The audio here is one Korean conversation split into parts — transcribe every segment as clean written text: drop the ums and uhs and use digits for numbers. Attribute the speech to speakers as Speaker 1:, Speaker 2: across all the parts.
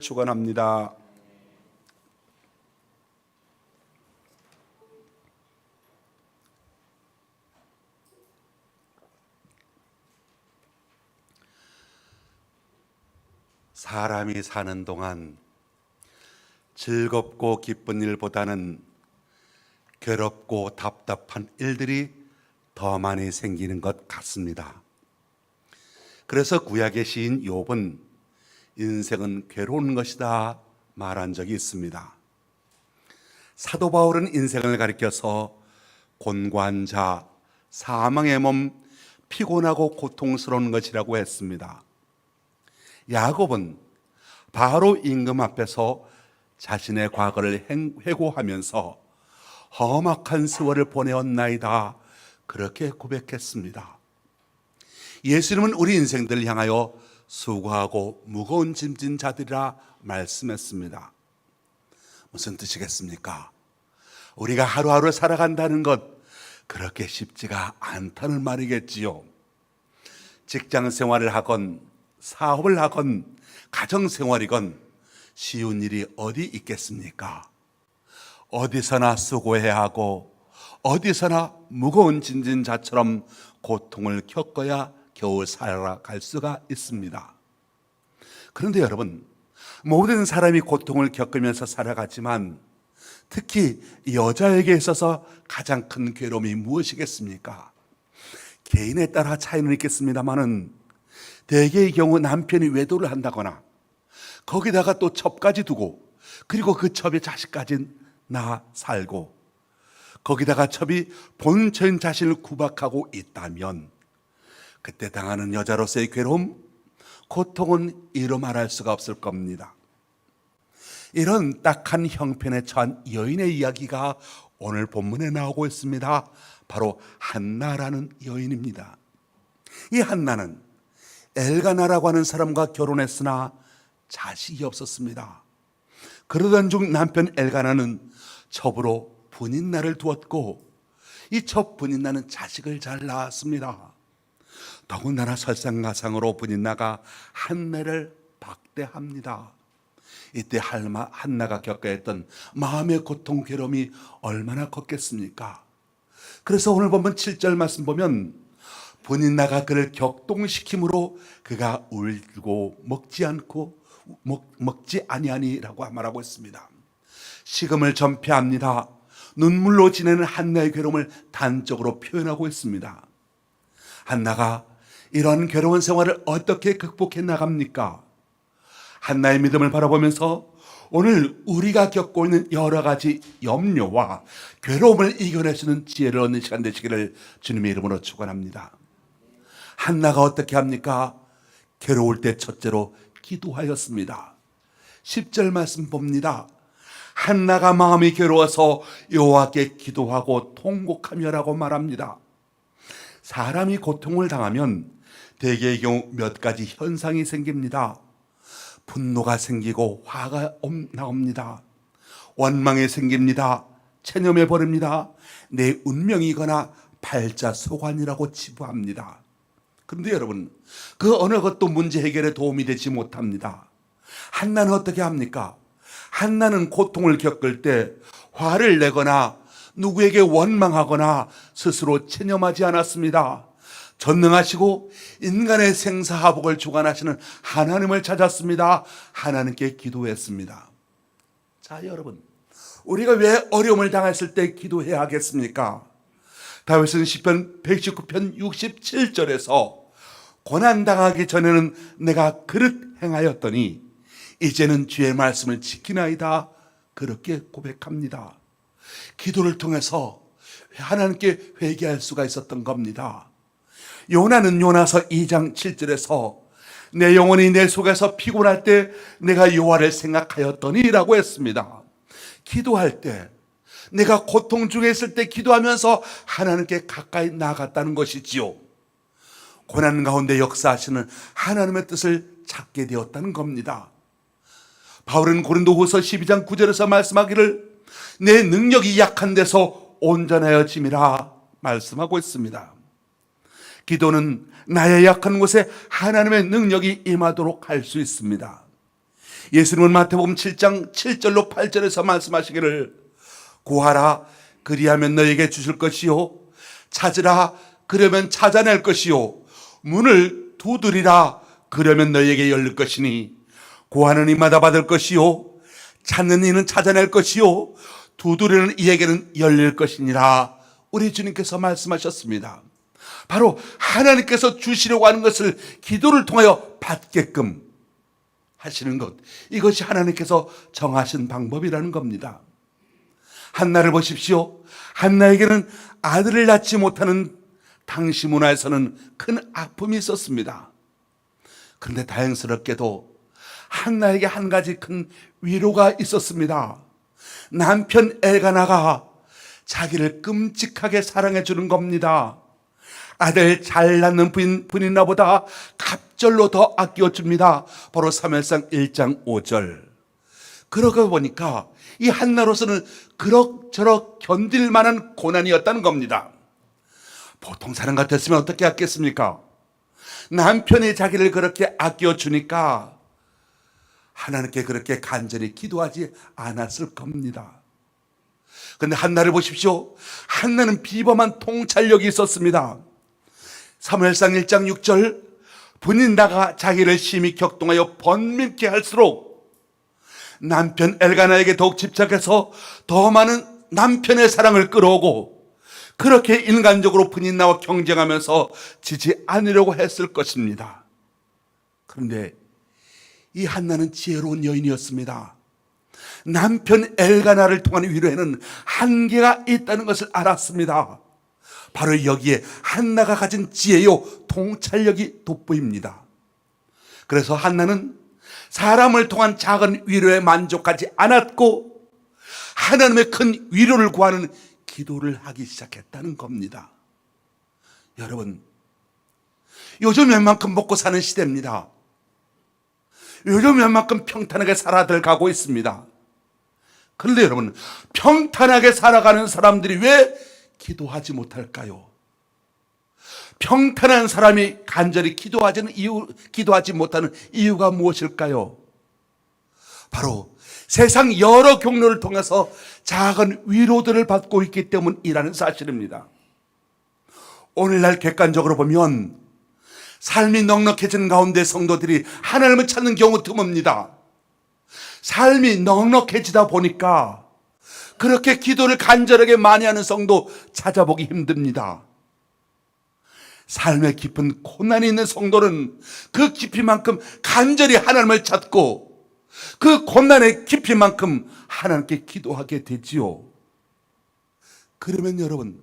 Speaker 1: 축원합니다. 사람이 사는 동안 즐겁고 기쁜 일보다는 괴롭고 답답한 일들이 더 많이 생기는 것 같습니다. 그래서 구약의 시인 욥은 인생은 괴로운 것이다 말한 적이 있습니다. 사도 바울은 인생을 가리켜서 곤고한 자, 사망의 몸, 피곤하고 고통스러운 것이라고 했습니다. 야곱은 바로 임금 앞에서 자신의 과거를 회고하면서 험악한 세월을 보내었나이다 그렇게 고백했습니다. 예수님은 우리 인생들을 향하여 수고하고 무거운 짐진 자들이라 말씀했습니다. 무슨 뜻이겠습니까? 우리가 하루하루 살아간다는 것 그렇게 쉽지가 않다는 말이겠지요. 직장 생활을 하건 사업을 하건 가정생활이건 쉬운 일이 어디 있겠습니까? 어디서나 수고해야 하고 어디서나 무거운 짐진자처럼 고통을 겪어야 겨우 살아갈 수가 있습니다. 그런데 여러분, 모든 사람이 고통을 겪으면서 살아가지만 특히 여자에게 있어서 가장 큰 괴로움이 무엇이겠습니까? 개인에 따라 차이는 있겠습니다만은 대개의 경우 남편이 외도를 한다거나 거기다가 또 첩까지 두고 그리고 그 첩의 자식까지 낳아 살고 거기다가 첩이 본처인 자신을 구박하고 있다면 그때 당하는 여자로서의 괴로움, 고통은 이루 말할 수가 없을 겁니다. 이런 딱한 형편에 처한 여인의 이야기가 오늘 본문에 나오고 있습니다. 바로 한나라는 여인입니다. 이 한나는 엘가나라고 하는 사람과 결혼했으나 자식이 없었습니다. 그러던 중 남편 엘가나는 첩으로 분인나를 두었고 이 첩 분인나는 자식을 잘 낳았습니다. 더군다나 설상가상으로 분인나가 한나를 박대합니다. 이때 한나가 겪어야 했던 마음의 고통, 괴로움이 얼마나 컸겠습니까? 그래서 오늘 보면 7절 말씀 보면 분인나가 그를 격동시킴으로 그가 울고 먹지 아니하니라고 말하고 있습니다. 식음을 전폐합니다. 눈물로 지내는 한나의 괴로움을 단적으로 표현하고 있습니다. 한나가 이런 괴로운 생활을 어떻게 극복해 나갑니까? 한나의 믿음을 바라보면서 오늘 우리가 겪고 있는 여러 가지 염려와 괴로움을 이겨낼 수 있는 지혜를 얻는 시간 되시기를 주님의 이름으로 축원합니다. 한나가 어떻게 합니까? 괴로울 때 첫째로 기도하였습니다. 10절 말씀 봅니다. 한나가 마음이 괴로워서 여호와께 기도하고 통곡하며라고 말합니다. 사람이 고통을 당하면 대개의 경우 몇 가지 현상이 생깁니다. 분노가 생기고 화가 나옵니다. 원망이 생깁니다. 체념해 버립니다. 내 운명이거나 팔자소관이라고 치부합니다. 그런데 여러분, 그 어느 것도 문제 해결에 도움이 되지 못합니다. 한나는 어떻게 합니까? 한나는 고통을 겪을 때 화를 내거나 누구에게 원망하거나 스스로 체념하지 않았습니다. 전능하시고 인간의 생사화복을 주관하시는 하나님을 찾았습니다. 하나님께 기도했습니다. 자, 여러분, 우리가 왜 어려움을 당했을 때 기도해야 하겠습니까? 다윗은 시편 119편 67절에서 고난당하기 전에는 내가 그릇 행하였더니 이제는 주의 말씀을 지키나이다 그렇게 고백합니다. 기도를 통해서 하나님께 회개할 수가 있었던 겁니다. 요나는 요나서 2장 7절에서 내 영혼이 내 속에서 피곤할 때 내가 여호와를 생각하였더니 라고 했습니다. 기도할 때 내가 고통 중에 있을 때 기도하면서 하나님께 가까이 나아갔다는 것이지요. 고난 가운데 역사하시는 하나님의 뜻을 찾게 되었다는 겁니다. 바울은 고린도후서 12장 9절에서 말씀하기를 내 능력이 약한 데서 온전하여짐이라 말씀하고 있습니다. 기도는 나의 약한 곳에 하나님의 능력이 임하도록 할 수 있습니다. 예수님은 마태복음 7장 7절로 8절에서 말씀하시기를 구하라 그리하면 너에게 주실 것이요 찾으라 그러면 찾아낼 것이요 문을 두드리라 그러면 너에게 열릴 것이니 구하는 이마다 받을 것이요 찾는 이는 찾아낼 것이요 두드리는 이에게는 열릴 것이니라. 우리 주님께서 말씀하셨습니다. 바로 하나님께서 주시려고 하는 것을 기도를 통하여 받게끔 하시는 것, 이것이 하나님께서 정하신 방법이라는 겁니다. 한나를 보십시오. 한나에게는 아들을 낳지 못하는 당시 문화에서는 큰 아픔이 있었습니다. 그런데 다행스럽게도 한나에게 한 가지 큰 위로가 있었습니다. 남편 엘가나가 자기를 끔찍하게 사랑해 주는 겁니다. 아들 잘 낳는 분인 나보다 갑절로 더 아껴줍니다. 바로 사무엘상 1장 5절. 그러고 보니까 이 한나로서는 그럭저럭 견딜 만한 고난이었다는 겁니다. 보통 사람 같았으면 어떻게 했겠습니까? 남편이 자기를 그렇게 아껴주니까 하나님께 그렇게 간절히 기도하지 않았을 겁니다. 그런데 한나를 보십시오. 한나는 비범한 통찰력이 있었습니다. 사무엘상 1장 6절 분인 나가 자기를 심히 격동하여 번민케 할수록 남편 엘가나에게 더욱 집착해서 더 많은 남편의 사랑을 끌어오고 그렇게 인간적으로 분인 나와 경쟁하면서 지지 않으려고 했을 것입니다. 그런데 이 한나는 지혜로운 여인이었습니다. 남편 엘가나를 통한 위로에는 한계가 있다는 것을 알았습니다. 바로 여기에 한나가 가진 지혜요 통찰력이 돋보입니다. 그래서 한나는 사람을 통한 작은 위로에 만족하지 않았고 하나님의 큰 위로를 구하는 기도를 하기 시작했다는 겁니다. 여러분, 요즘 웬만큼 먹고 사는 시대입니다. 요즘 웬만큼 평탄하게 살아들 가고 있습니다. 그런데 여러분, 평탄하게 살아가는 사람들이 왜 기도하지 못할까요? 평탄한 사람이 간절히 기도하지 못하는 이유가 무엇일까요? 바로 세상 여러 경로를 통해서 작은 위로들을 받고 있기 때문이라는 사실입니다. 오늘날 객관적으로 보면 삶이 넉넉해진 가운데 성도들이 하나님을 찾는 경우 드뭅니다. 삶이 넉넉해지다 보니까 그렇게 기도를 간절하게 많이 하는 성도 찾아보기 힘듭니다. 삶의 깊은 고난이 있는 성도는 그 깊이만큼 간절히 하나님을 찾고 그 고난의 깊이만큼 하나님께 기도하게 되지요. 그러면 여러분,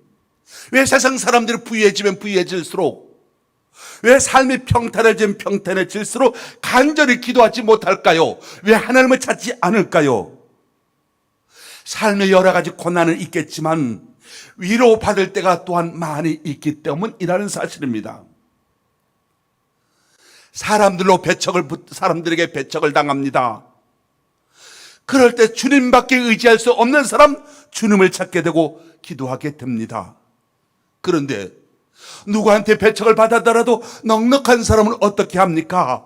Speaker 1: 왜 세상 사람들이 부유해지면 부유해질수록, 왜 삶이 평탄해지면 평탄해질수록 간절히 기도하지 못할까요? 왜 하나님을 찾지 않을까요? 삶의 여러 가지 고난은 있겠지만 위로받을 때가 또한 많이 있기 때문이라는 사실입니다. 사람들에게 배척을 당합니다. 그럴 때 주님밖에 의지할 수 없는 사람, 주님을 찾게 되고 기도하게 됩니다. 그런데 누구한테 배척을 받았더라도 넉넉한 사람은 어떻게 합니까?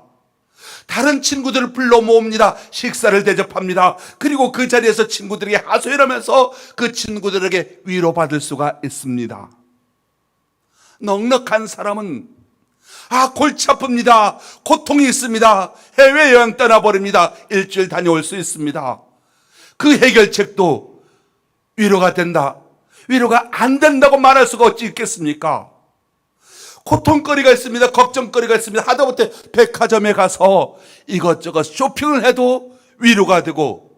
Speaker 1: 다른 친구들을 불러 모읍니다. 식사를 대접합니다. 그리고 그 자리에서 친구들에게 하소연하면서 그 친구들에게 위로받을 수가 있습니다. 넉넉한 사람은 골치 아픕니다. 고통이 있습니다. 해외여행 떠나버립니다. 일주일 다녀올 수 있습니다. 그 해결책도 위로가 된다, 위로가 안 된다고 말할 수가 어찌 있겠습니까? 고통거리가 있습니다. 걱정거리가 있습니다. 하다못해 백화점에 가서 이것저것 쇼핑을 해도 위로가 되고,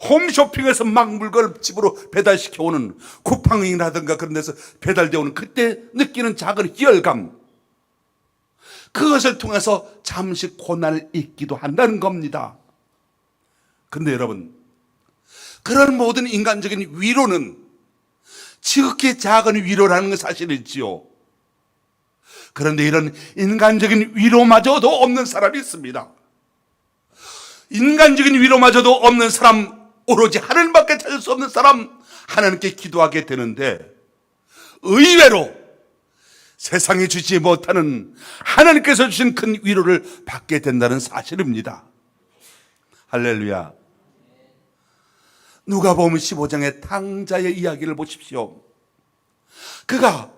Speaker 1: 홈쇼핑에서 막 물건을 집으로 배달시켜오는 쿠팡이라든가 그런 데서 배달되어 오는 그때 느끼는 작은 희열감, 그것을 통해서 잠시 고난을 잊기도 한다는 겁니다. 그런데 여러분, 그런 모든 인간적인 위로는 지극히 작은 위로라는 건 사실이지요. 그런데 이런 인간적인 위로마저도 없는 사람이 있습니다. 인간적인 위로마저도 없는 사람, 오로지 하나님밖에 찾을 수 없는 사람, 하나님께 기도하게 되는데 의외로 세상이 주지 못하는 하나님께서 주신 큰 위로를 받게 된다는 사실입니다. 할렐루야. 누가복음 15장의 탕자의 이야기를 보십시오. 그가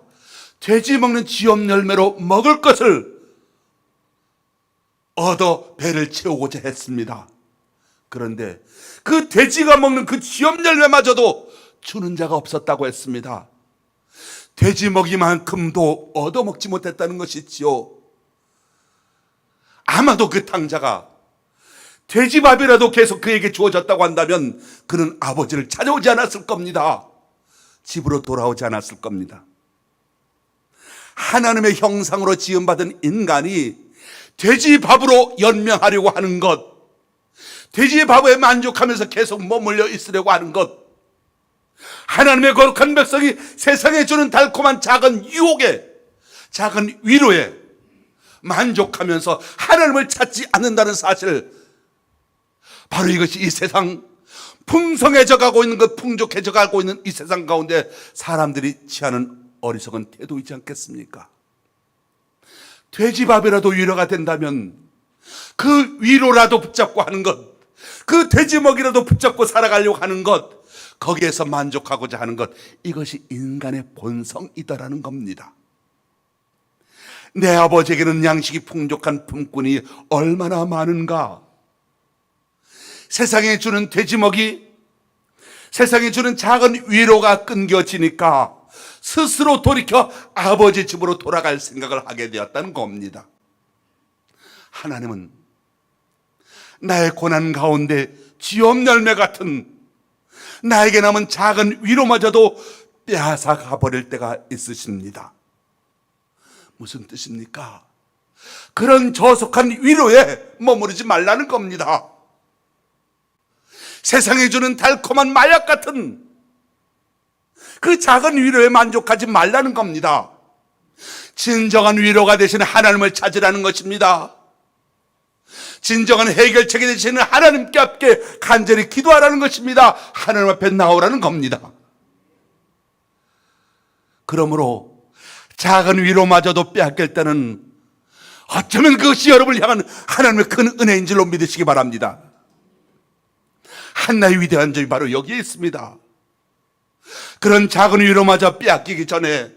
Speaker 1: 돼지 먹는 지엄 열매로 먹을 것을 얻어 배를 채우고자 했습니다. 그런데 그 돼지가 먹는 그 지엄 열매마저도 주는 자가 없었다고 했습니다. 돼지 먹이만큼도 얻어먹지 못했다는 것이지요. 아마도 그 탕자가 돼지밥이라도 계속 그에게 주어졌다고 한다면 그는 아버지를 찾아오지 않았을 겁니다. 집으로 돌아오지 않았을 겁니다. 하나님의 형상으로 지음받은 인간이 돼지밥으로 연명하려고 하는 것, 돼지밥에 만족하면서 계속 머물러 있으려고 하는 것, 하나님의 거룩한 백성이 세상에 주는 달콤한 작은 유혹에, 작은 위로에 만족하면서 하나님을 찾지 않는다는 사실, 바로 이것이 이 세상 풍성해져 가고 있는 것, 풍족해져 가고 있는 이 세상 가운데 사람들이 취하는 어리석은 태도이지 않겠습니까? 돼지밥이라도 위로가 된다면 그 위로라도 붙잡고 하는 것, 그 돼지먹이라도 붙잡고 살아가려고 하는 것, 거기에서 만족하고자 하는 것, 이것이 인간의 본성이다라는 겁니다. 내 아버지에게는 양식이 풍족한 품꾼이 얼마나 많은가. 세상에 주는 돼지먹이, 세상에 주는 작은 위로가 끊겨지니까 스스로 돌이켜 아버지 집으로 돌아갈 생각을 하게 되었다는 겁니다. 하나님은 나의 고난 가운데 지엄 열매 같은 나에게 남은 작은 위로마저도 빼앗아가 버릴 때가 있으십니다. 무슨 뜻입니까? 그런 저속한 위로에 머무르지 말라는 겁니다. 세상에 주는 달콤한 마약 같은 그 작은 위로에 만족하지 말라는 겁니다. 진정한 위로가 되시는 하나님을 찾으라는 것입니다. 진정한 해결책이 되시는 하나님께 함께 간절히 기도하라는 것입니다. 하나님 앞에 나오라는 겁니다. 그러므로 작은 위로마저도 빼앗길 때는 어쩌면 그것이 여러분을 향한 하나님의 큰 은혜인 줄로 믿으시기 바랍니다. 한나의 위대한 점이 바로 여기에 있습니다. 그런 작은 위로마저 빼앗기기 전에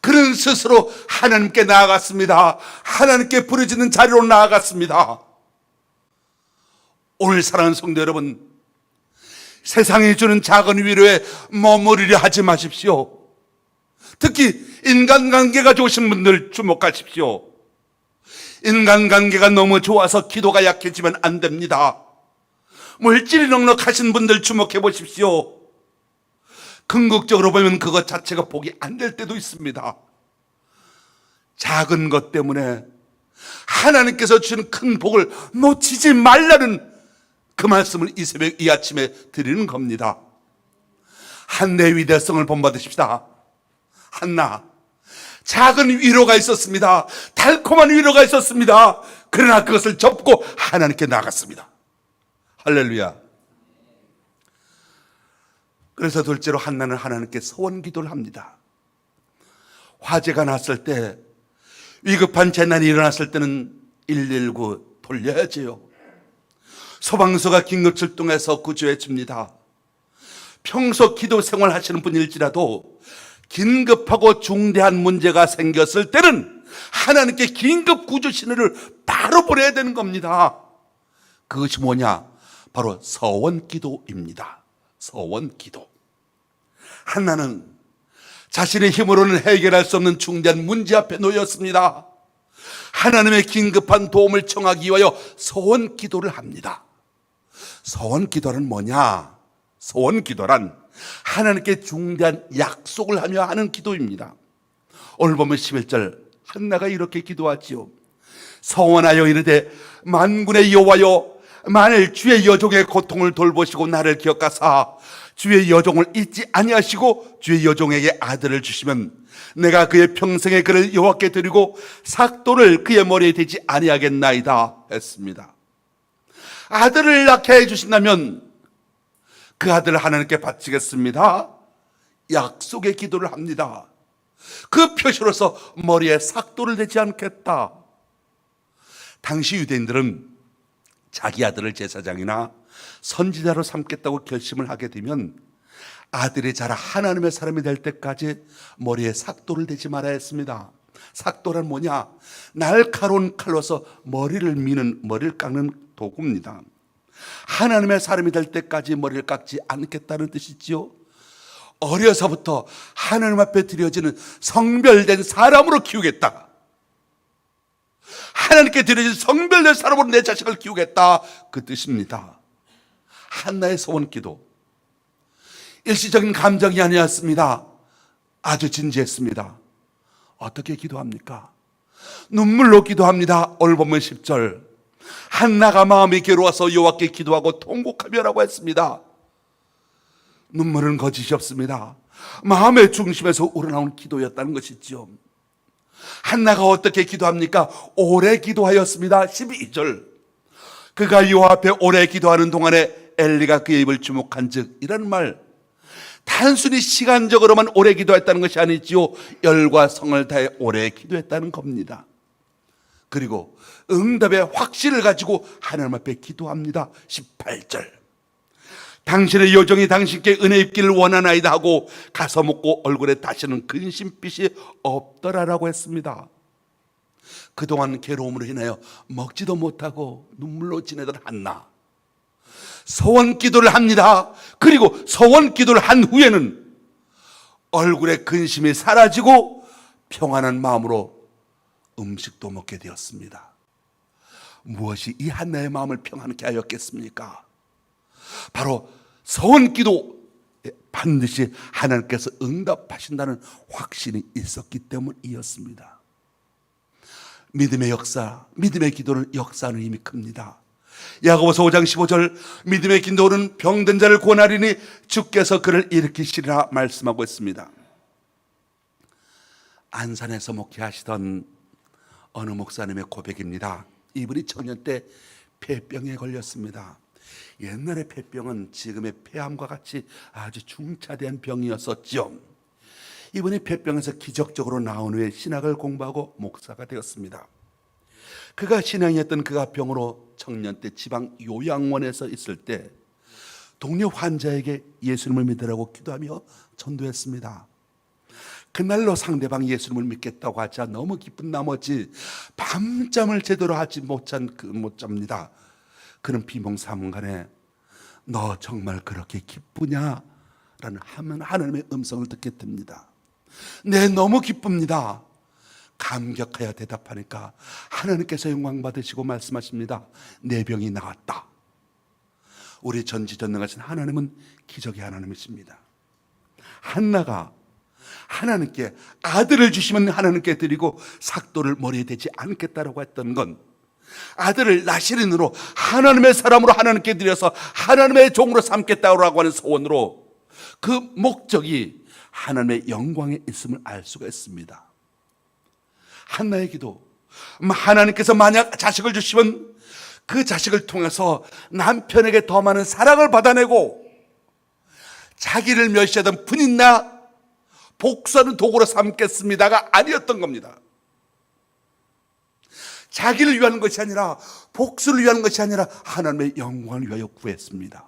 Speaker 1: 그는 스스로 하나님께 나아갔습니다. 하나님께 부르짖는 자리로 나아갔습니다. 오늘 사랑하는 성도 여러분, 세상이 주는 작은 위로에 머무르려 하지 마십시오. 특히 인간관계가 좋으신 분들 주목하십시오. 인간관계가 너무 좋아서 기도가 약해지면 안 됩니다. 물질이 넉넉하신 분들 주목해 보십시오. 궁극적으로 보면 그것 자체가 복이 안 될 때도 있습니다. 작은 것 때문에 하나님께서 주시는 큰 복을 놓치지 말라는 그 말씀을 이 새벽 이 아침에 드리는 겁니다. 한나의 위대성을 본받으십시다. 한나, 작은 위로가 있었습니다. 달콤한 위로가 있었습니다. 그러나 그것을 접고 하나님께 나갔습니다. 할렐루야. 그래서 둘째로 한나는 하나님께 서원 기도를 합니다. 화재가 났을 때, 위급한 재난이 일어났을 때는 119 돌려야지요. 소방서가 긴급 출동해서 구조해 줍니다. 평소 기도 생활 하시는 분일지라도 긴급하고 중대한 문제가 생겼을 때는 하나님께 긴급 구조 신호를 바로 보내야 되는 겁니다. 그것이 뭐냐? 바로 서원 기도입니다. 서원 기도. 한나는 자신의 힘으로는 해결할 수 없는 중대한 문제 앞에 놓였습니다. 하나님의 긴급한 도움을 청하기 위하여 서원 기도를 합니다. 서원 기도는 뭐냐? 서원 기도란 하나님께 중대한 약속을 하며 하는 기도입니다. 오늘 보면 11절 한나가 이렇게 기도하지요. 서원하여 이르되 만군의 여호와여, 만일 주의 여종의 고통을 돌보시고 나를 기억하사 주의 여종을 잊지 아니하시고 주의 여종에게 아들을 주시면 내가 그의 평생에 그를 여호와께 드리고 삭도를 그의 머리에 대지 아니하겠나이다 했습니다. 아들을 낳게 해주신다면 그 아들을 하나님께 바치겠습니다. 약속의 기도를 합니다. 그 표시로서 머리에 삭도를 대지 않겠다. 당시 유대인들은 자기 아들을 제사장이나 선지자로 삼겠다고 결심을 하게 되면 아들이 자라 하나님의 사람이 될 때까지 머리에 삭도를 대지 말아야 했습니다. 삭도란 뭐냐? 날카로운 칼로서 머리를 깎는 도구입니다. 하나님의 사람이 될 때까지 머리를 깎지 않겠다는 뜻이지요. 어려서부터 하나님 앞에 드려지는 성별된 사람으로 키우겠다. 하나님께 드려진 성별된 사람으로 내 자식을 키우겠다, 그 뜻입니다. 한나의 소원 기도, 일시적인 감정이 아니었습니다. 아주 진지했습니다. 어떻게 기도합니까? 눈물로 기도합니다. 오늘 보면 10절, 한나가 마음이 괴로워서 여호와께 기도하고 통곡하며라고 했습니다. 눈물은 거짓이 없습니다. 마음의 중심에서 우러나온 기도였다는 것이지요. 한나가 어떻게 기도합니까? 오래 기도하였습니다. 12절, 그가 여호와 앞에 오래 기도하는 동안에 엘리가 그의 입을 주목한즉, 이런 말, 단순히 시간적으로만 오래 기도했다는 것이 아니지요. 열과 성을 다해 오래 기도했다는 겁니다. 그리고 응답의 확신을 가지고 하나님 앞에 기도합니다. 18절, 당신의 요정이 당신께 은혜 입기를 원하나이다 하고 가서 먹고 얼굴에 다시는 근심빛이 없더라라고 했습니다. 그동안 괴로움으로 인하여 먹지도 못하고 눈물로 지내던 한나, 소원 기도를 합니다. 그리고 소원 기도를 한 후에는 얼굴에 근심이 사라지고 평안한 마음으로 음식도 먹게 되었습니다. 무엇이 이 한나의 마음을 평안케 하였겠습니까? 바로 소원 기도 반드시 하나님께서 응답하신다는 확신이 있었기 때문이었습니다. 믿음의 역사, 믿음의 기도는 역사하는 힘이 큽니다. 야고보서 5장 15절, 믿음의 기도는 병든 자를 구원하리니 주께서 그를 일으키시리라 말씀하고 있습니다. 안산에서 목회하시던 어느 목사님의 고백입니다. 이분이 청년 때 폐병에 걸렸습니다. 옛날의 폐병은 지금의 폐암과 같이 아주 중차대한 병이었었죠. 이분이 폐병에서 기적적으로 나온 후에 신학을 공부하고 목사가 되었습니다. 그가 신앙이었던 그가 병으로 청년 때 지방 요양원에서 있을 때 동료 환자에게 예수님을 믿으라고 기도하며 전도했습니다. 그날로 상대방이 예수님을 믿겠다고 하자 너무 기쁜 나머지 밤잠을 제대로 하지 못잡니다. 그는 비몽사몽간에 너 정말 그렇게 기쁘냐? 라는 하나님의 음성을 듣게 됩니다. 네, 너무 기쁩니다. 감격하여 대답하니까 하나님께서 영광 받으시고 말씀하십니다. 내 병이 나았다. 우리 전지전능하신 하나님은 기적의 하나님이십니다. 한나가 하나님께 아들을 주시면 하나님께 드리고 삭도를 머리에 대지 않겠다라고 했던 건 아들을 나시린으로 하나님의 사람으로 하나님께 드려서 하나님의 종으로 삼겠다고 하는 소원으로 그 목적이 하나님의 영광에 있음을 알 수가 있습니다. 한나의 기도, 하나님께서 만약 자식을 주시면 그 자식을 통해서 남편에게 더 많은 사랑을 받아내고 자기를 멸시하던 분인나 복수하는 도구로 삼겠습니다가 아니었던 겁니다. 자기를 위한 것이 아니라 복수를 위한 것이 아니라 하나님의 영광을 위하여 구했습니다.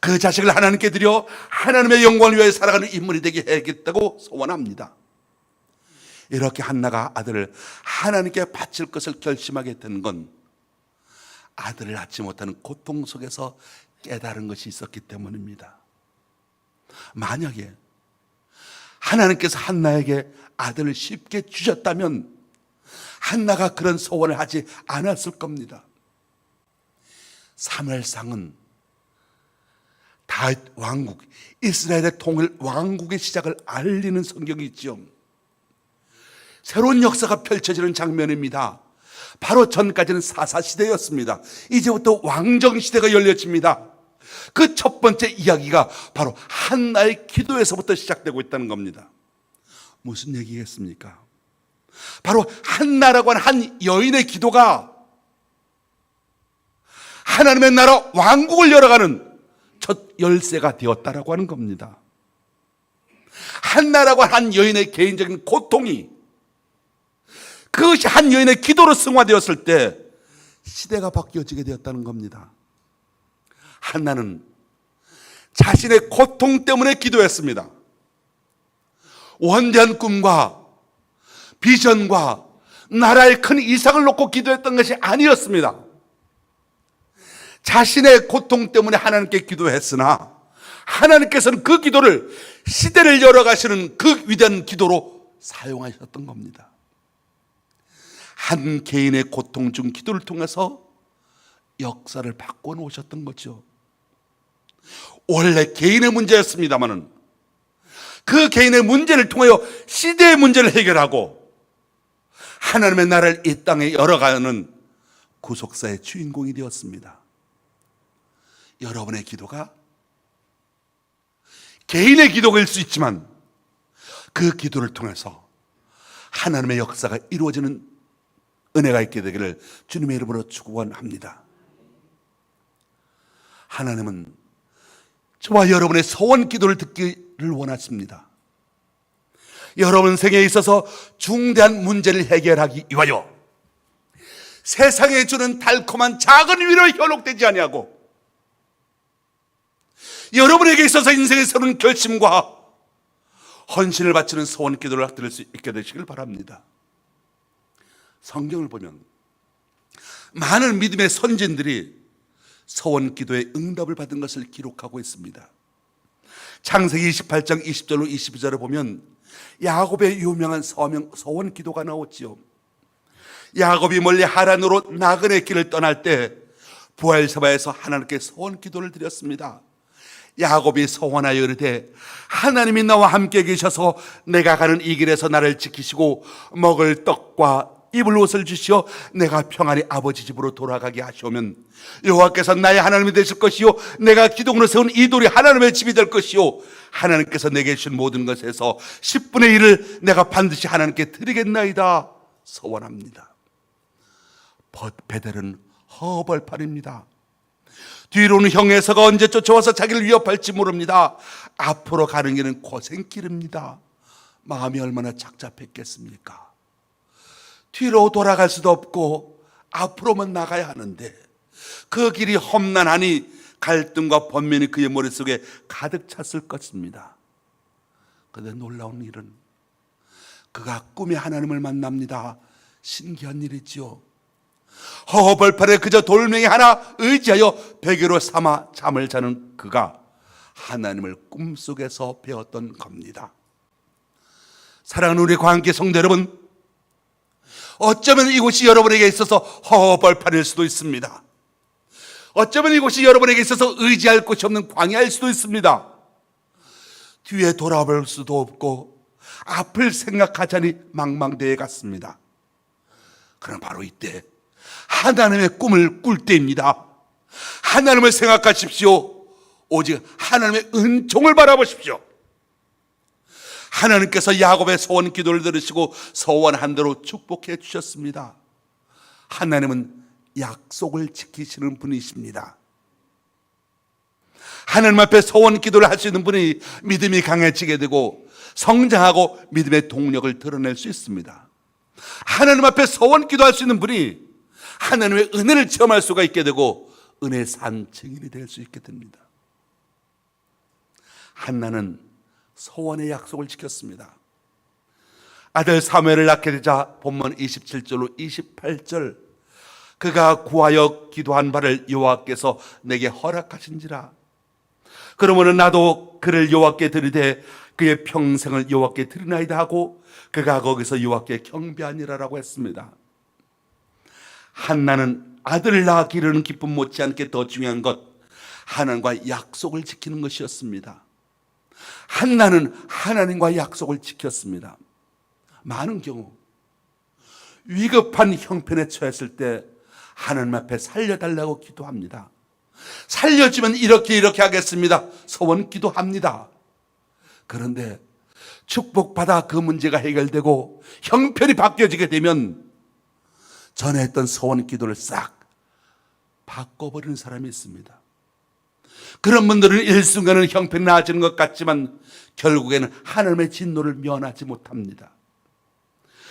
Speaker 1: 그 자식을 하나님께 드려 하나님의 영광을 위하여 살아가는 인물이 되게 해야겠다고 소원합니다. 이렇게 한나가 아들을 하나님께 바칠 것을 결심하게 된 건 아들을 낳지 못하는 고통 속에서 깨달은 것이 있었기 때문입니다. 만약에 하나님께서 한나에게 아들을 쉽게 주셨다면 한나가 그런 소원을 하지 않았을 겁니다. 사무엘상은 다윗 왕국, 이스라엘의 통일 왕국의 시작을 알리는 성경이지요. 새로운 역사가 펼쳐지는 장면입니다. 바로 전까지는 사사시대였습니다. 이제부터 왕정시대가 열려집니다. 그 첫 번째 이야기가 바로 한나의 기도에서부터 시작되고 있다는 겁니다. 무슨 얘기겠습니까? 바로 한나라고 하는 한 여인의 기도가 하나님의 나라 왕국을 열어가는 첫 열쇠가 되었다라고 하는 겁니다. 한나라고 한 여인의 개인적인 고통이 그것이 한 여인의 기도로 승화되었을 때 시대가 바뀌어지게 되었다는 겁니다. 한나는 자신의 고통 때문에 기도했습니다. 원대한 꿈과 비전과 나라의 큰 이상을 놓고 기도했던 것이 아니었습니다. 자신의 고통 때문에 하나님께 기도했으나 하나님께서는 그 기도를 시대를 열어가시는 그 위대한 기도로 사용하셨던 겁니다. 한 개인의 고통 중 기도를 통해서 역사를 바꿔놓으셨던 거죠. 원래 개인의 문제였습니다마는 그 개인의 문제를 통하여 시대의 문제를 해결하고 하나님의 나라를 이 땅에 열어가는 구속사의 주인공이 되었습니다. 여러분의 기도가 개인의 기도일 수 있지만 그 기도를 통해서 하나님의 역사가 이루어지는 은혜가 있게 되기를 주님의 이름으로 축원합니다. 하나님은 저와 여러분의 소원 기도를 듣기를 원하십니다. 여러분 생애에 있어서 중대한 문제를 해결하기 위하여 세상에 주는 달콤한 작은 위로 현혹되지 아니하고 여러분에게 있어서 인생의 새로운 결심과 헌신을 바치는 소원 기도를 들을 수 있게 되시길 바랍니다. 성경을 보면 많은 믿음의 선진들이 소원 기도의 응답을 받은 것을 기록하고 있습니다. 창세기 28장 20절로 22절을 보면 야곱의 유명한 소원 기도가 나오지요. 야곱이 멀리 하란으로 나그네 길을 떠날 때 부엘세바에서 하나님께 소원 기도를 드렸습니다. 야곱이 소원하여 이르되 하나님이 나와 함께 계셔서 내가 가는 이 길에서 나를 지키시고 먹을 떡과 입을 옷을 주시어 내가 평안히 아버지 집으로 돌아가게 하시오면 여호와께서 나의 하나님이 되실 것이요 내가 기둥으로 세운 이 돌이 하나님의 집이 될 것이요 하나님께서 내게 주신 모든 것에서 10분의 1을 내가 반드시 하나님께 드리겠나이다 소원합니다. 베델은 허벌판입니다. 뒤로는 형에서가 언제 쫓아와서 자기를 위협할지 모릅니다. 앞으로 가는 길은 고생길입니다. 마음이 얼마나 착잡했겠습니까? 뒤로 돌아갈 수도 없고 앞으로만 나가야 하는데 그 길이 험난하니 갈등과 번민이 그의 머릿속에 가득 찼을 것입니다. 그런데 놀라운 일은 그가 꿈에 하나님을 만납니다. 신기한 일이지요. 허벌판에 그저 돌멩이 하나 의지하여 베개로 삼아 잠을 자는 그가 하나님을 꿈속에서 배웠던 겁니다. 사랑하는 우리 관계 성도 여러분, 어쩌면 이곳이 여러분에게 있어서 허벌판일 수도 있습니다. 어쩌면 이곳이 여러분에게 있어서 의지할 곳이 없는 광야일 수도 있습니다. 뒤에 돌아볼 수도 없고 앞을 생각하자니 망망대해 같습니다. 그럼 바로 이때 하나님의 꿈을 꿀 때입니다. 하나님을 생각하십시오. 오직 하나님의 은총을 바라보십시오. 하나님께서 야곱의 소원 기도를 들으시고 소원한 대로 축복해 주셨습니다. 하나님은 약속을 지키시는 분이십니다. 하나님 앞에 소원 기도를 할 수 있는 분이 믿음이 강해지게 되고 성장하고 믿음의 동력을 드러낼 수 있습니다. 하나님 앞에 소원 기도할 수 있는 분이 하나님의 은혜를 체험할 수가 있게 되고 은혜의 산 증인이 될 수 있게 됩니다. 한나는 소원의 약속을 지켰습니다. 아들 사무엘을 낳게 되자 본문 27절로 28절 그가 구하여 기도한 바를 여호와께서 내게 허락하신지라. 그러므로 나도 그를 여호와께 드리되 그의 평생을 여호와께 드리나이다 하고 그가 거기서 여호와께 경배하니라라고 했습니다. 한나는 아들을 낳아 기르는 기쁨 못지않게 더 중요한 것 하나님과 약속을 지키는 것이었습니다. 한나는 하나님과 약속을 지켰습니다. 많은 경우 위급한 형편에 처했을 때 하나님 앞에 살려달라고 기도합니다. 살려주면 이렇게 하겠습니다. 소원 기도합니다. 그런데 축복받아 그 문제가 해결되고 형편이 바뀌어지게 되면 전에 했던 소원 기도를 싹 바꿔버리는 사람이 있습니다. 그런 분들은 일순간은 형편이 나아지는 것 같지만 결국에는 하나님의 진노를 면하지 못합니다.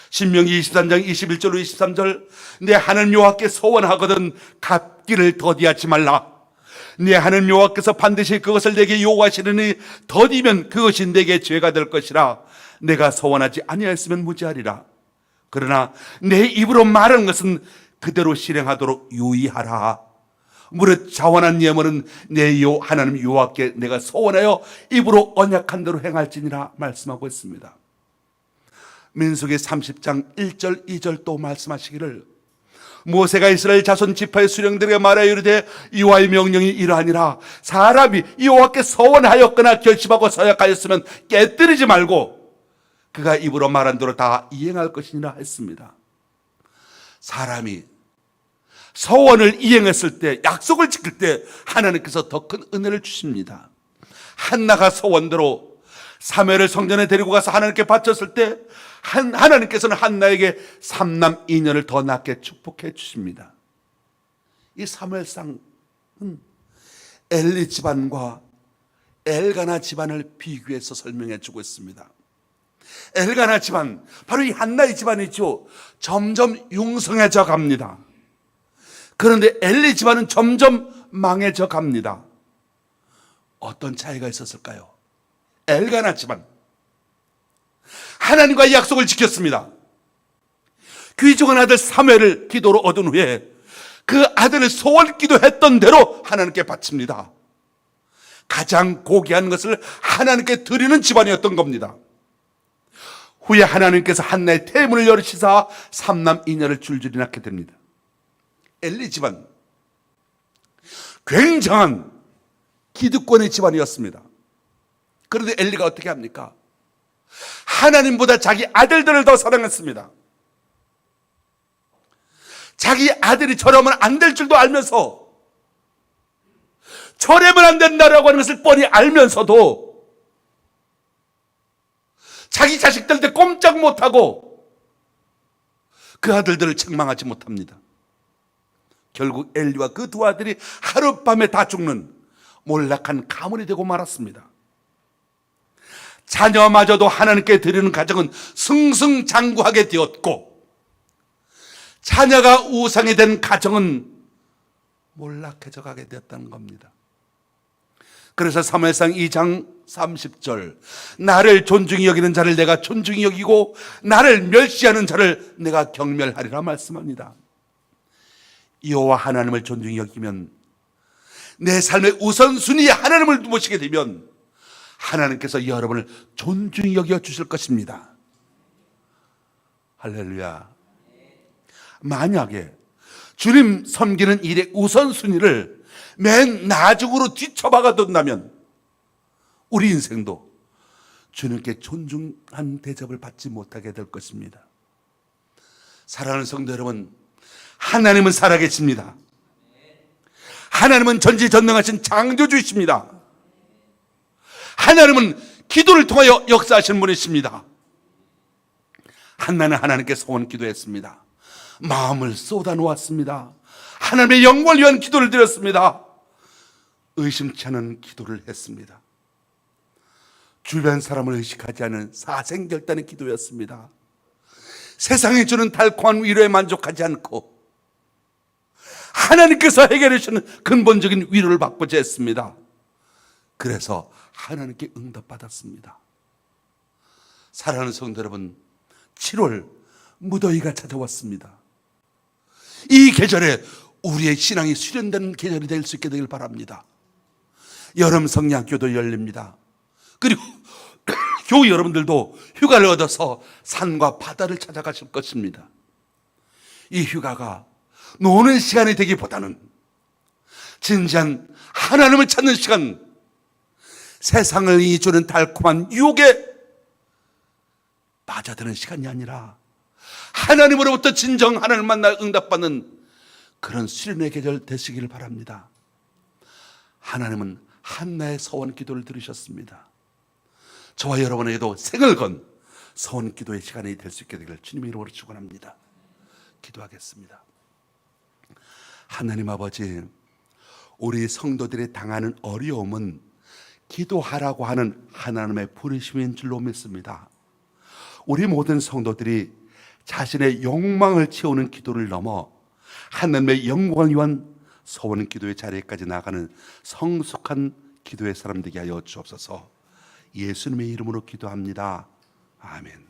Speaker 1: 신명기 23장 21절로 23절, 내 하나님 여호와께 소원하거든 갚기를 더디하지 말라. 내 하나님 여호와께서 반드시 그것을 내게 요구하시느니 더디면 그것이 내게 죄가 될 것이라. 내가 소원하지 아니하였으면 무지하리라. 그러나 내 입으로 말하는 것은 그대로 실행하도록 유의하라. 무릇 자원한 예물은 내 하나님 여호와께 내가 소원하여 입으로 언약한 대로 행할지니라 말씀하고 있습니다. 민수기 30장 1절 2절 또 말씀하시기를, 모세가 이스라엘 자손 지파의 수령들에게 말하여 이르되 여호와의 명령이 이러하니라. 사람이 여호와께 소원하였거나 결심하고 서약하였으면 깨뜨리지 말고 그가 입으로 말한 대로 다 이행할 것이니라 했습니다. 사람이 소원을 이행했을 때, 약속을 지킬 때 하나님께서 더 큰 은혜를 주십니다. 한나가 소원대로 사무엘을 성전에 데리고 가서 하나님께 바쳤을 때 하나님께서는 한나에게 3남 2년을 더 낳게 축복해 주십니다. 이 사무엘상은 엘리 집안과 엘가나 집안을 비교해서 설명해 주고 있습니다. 엘가나 집안, 바로 이 한나의 집안이죠. 점점 융성해져 갑니다. 그런데 엘리 집안은 점점 망해져 갑니다. 어떤 차이가 있었을까요? 엘가나 집안, 하나님과의 약속을 지켰습니다. 귀중한 아들 사무엘을 기도로 얻은 후에 그 아들을 소원 기도했던 대로 하나님께 바칩니다. 가장 고귀한 것을 하나님께 드리는 집안이었던 겁니다. 후에 하나님께서 한나의 태문을 열으시사 3남 2녀를 줄줄이 낳게 됩니다. 엘리 집안, 굉장한 기득권의 집안이었습니다. 그런데 엘리가 어떻게 합니까? 하나님보다 자기 아들들을 더 사랑했습니다. 자기 아들이 저러면 안 될 줄도 알면서, 저러면 안 된다라고 하는 것을 뻔히 알면서도 자기 자식들한테 꼼짝 못하고 그 아들들을 책망하지 못합니다. 결국 엘리와 그 두 아들이 하룻밤에 다 죽는 몰락한 가문이 되고 말았습니다. 자녀마저도 하나님께 드리는 가정은 승승장구하게 되었고, 자녀가 우상이 된 가정은 몰락해져 가게 되었다는 겁니다. 그래서 사무엘상 2장 30절, 나를 존중히 여기는 자를 내가 존중히 여기고 나를 멸시하는 자를 내가 경멸하리라 말씀합니다. 여호와 하나님을 존중히 여기면, 내 삶의 우선순위에 하나님을 모시게 되면 하나님께서 여러분을 존중히 여겨 주실 것입니다. 할렐루야. 만약에 주님 섬기는 일의 우선순위를 맨 나중으로 뒤쳐박아 둔다면 우리 인생도 주님께 존중한 대접을 받지 못하게 될 것입니다. 사랑하는 성도 여러분, 하나님은 살아계십니다. 하나님은 전지전능하신 창조주이십니다. 하나님은 기도를 통하여 역사하시는 분이십니다. 한나는 하나님께 소원 기도했습니다. 마음을 쏟아놓았습니다. 하나님의 영광을 위한 기도를 드렸습니다. 의심치 않은 기도를 했습니다. 주변 사람을 의식하지 않은 사생결단의 기도였습니다. 세상이 주는 달콤한 위로에 만족하지 않고 하나님께서 해결해 주시는 근본적인 위로를 받고자 했습니다. 그래서 하나님께 응답받았습니다. 사랑하는 성도 여러분, 7월 무더위가 찾아왔습니다. 이 계절에 우리의 신앙이 수련되는 계절이 될 수 있게 되길 바랍니다. 여름 성리학교도 열립니다. 그리고 교우 여러분들도 휴가를 얻어서 산과 바다를 찾아가실 것입니다. 이 휴가가 노는 시간이 되기보다는 진지한 하나님을 찾는 시간, 세상을 이주는 달콤한 유혹에 빠져드는 시간이 아니라 하나님으로부터 진정 하나님을 만나 응답받는 그런 수련의 계절 되시기를 바랍니다. 하나님은 한나의 서원 기도를 들으셨습니다. 저와 여러분에게도 생을 건 서원 기도의 시간이 될 수 있게 되기를 주님의 이름으로 축원합니다. 기도하겠습니다. 하나님 아버지, 우리 성도들이 당하는 어려움은 기도하라고 하는 하나님의 부르심인 줄로 믿습니다. 우리 모든 성도들이 자신의 욕망을 채우는 기도를 넘어 하나님의 영광을 위한 소원 기도의 자리까지 나가는 성숙한 기도의 사람 되게 하여 주옵소서. 예수님의 이름으로 기도합니다. 아멘.